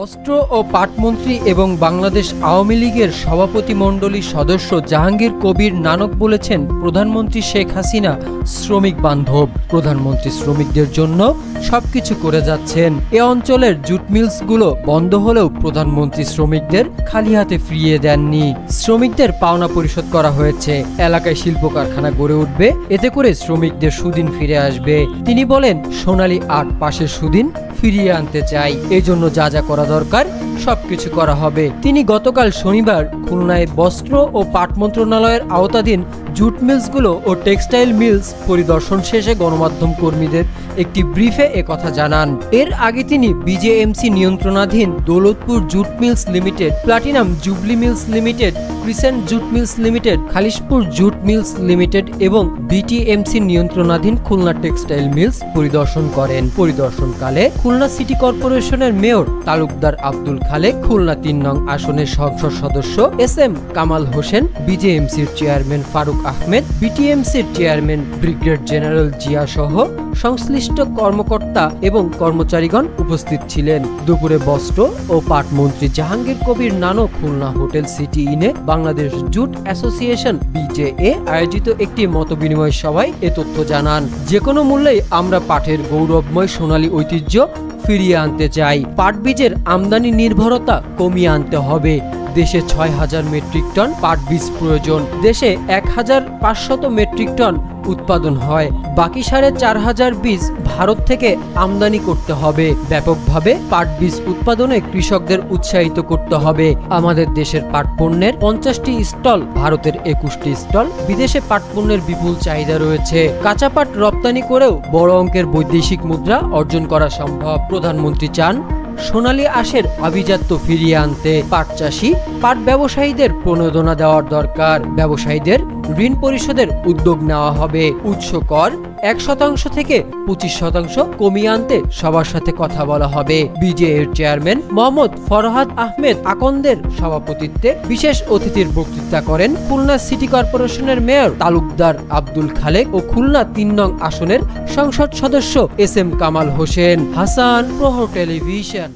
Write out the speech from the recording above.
বস্ত্র ও পাটমন্ত্রী এবং বাংলাদেশ আওয়ামী লীগের সভাপতিমণ্ডলীর সদস্য জাহাঙ্গীর কবির নানক বলেছেন, প্রধানমন্ত্রী শেখ হাসিনা শ্রমিক বান্ধব। প্রধানমন্ত্রী শ্রমিকদের জন্য সবকিছু করে যাচ্ছেন। এ অঞ্চলের জুট মিলসগুলো বন্ধ হলেও প্রধানমন্ত্রী শ্রমিকদের খালি হাতে ফিরিয়ে দেননি। শ্রমিকদের পাওনা পরিশোধ করা হয়েছে। এলাকায় শিল্প কারখানা গড়ে উঠবে, এতে করে শ্রমিকদের সুদিন ফিরে আসবে। তিনি বলেন, সোনালী ৮ পাশের সুদিন ফিরিয়ে আনতে চাই, এই জন্য যা যা করা দরকার সবকিছু করা হবে। তিনি গতকাল শনিবার খুলনায় বস্ত্র ও পাট মন্ত্রণালয়ের আওতাধীন জুট মিলসগুলো ও টেক্সটাইল মিলস পরিদর্শন শেষে গণমাধ্যম কর্মীদের একটি ব্রিফে একথা জানান। এর আগে তিনি বিজেএমসি নিয়ন্ত্রণাধীন Daulatpur jute mills limited, platinum jubilee mills limited, crescent jute mills limited, Khalishpur jute mills limited এবং বিটিএমসি নিয়ন্ত্রণাধীন খুলনা টেক্সটাইল মিলস পরিদর্শন করেন। পরিদর্শনকালে খুলনা সিটি কর্পোরেশনের মেয়র তালুকদার আব্দুল খালেক, খুলনা ৩ নং আসনের সংসদ সদস্য এস.এম. কামাল হোসেন, বিজেএমসির চেয়ারম্যান ফারুক আহমেদ, বিটিএমসির চেয়ারম্যান ব্রিগেডিয়ার জেনারেল জিয়া সহ সংশ্লিষ্ট কর্মকর্তা এবং কর্মচারীগণ উপস্থিত ছিলেন। দুপুরে বস্ত্র ও পাট মন্ত্রী জাহাঙ্গীর কবির নানক খুলনা হোটেল সিটি ইনে বাংলাদেশ জুট অ্যাসোসিয়েশন বিজেএ আয়োজিত একটি মতবিনিময় সভায় এ তথ্য জানান। যে কোনো মূল্যেই আমরা পাটের গৌরবময় সোনালী ঐতিহ্য ফিরিয়ে আনতে চাই। পাট বীজের আমদানি নির্ভরতা কমিয়ে আনতে হবে। দেশে ৬,০০০ মেট্রিক টন পাট বীজ প্রয়োজন। দেশে ১,৫০০ মেট্রিক টন উৎপাদন হয়, বাকি ৪,৫০০ বীজ ভারত থেকে আমদানি করতে হবে। ব্যাপকভাবে পাট বীজ উৎপাদনে কৃষকদের উৎসাহিত করতে হবে। আমাদের দেশের পাট পণ্যের ৫০টি স্টল, ভারতের ২১টি স্টল। বিদেশে পাট পণ্যের বিপুল চাহিদা রয়েছে। কাঁচা পাট রপ্তানি করেও বড় অঙ্কের বৈদেশিক মুদ্রা অর্জন করা সম্ভব। প্রধানমন্ত্রী চান সোনালী আঁশের আভিজাত্য ফিরিয়ে আনতে। পাট চাষি, পাট ব্যবসায়ীদের প্রণোদনা দেওয়ার দরকার। ব্যবসায়ীদের ঋণ পরিশোধের উদ্যোগ নেওয়া হবে। উৎস কর ১% থেকে ২৫% কমিয়ে আনতে সবার সাথে কথা বলা হবে। বিজেএর চেয়ারম্যান মোহাম্মদ ফরহাদ আহমেদ আকন্দের সভাপতিত্বে বিশেষ অতিথির বক্তৃতা করেন খুলনা সিটি কর্পোরেশনের মেয়র তালুকদার আব্দুল খালেক ও খুলনা ৩ নং আসনের সংসদ সদস্য এস.এম. কামাল হোসেন। হাসান, প্রহর টেলিভিশন।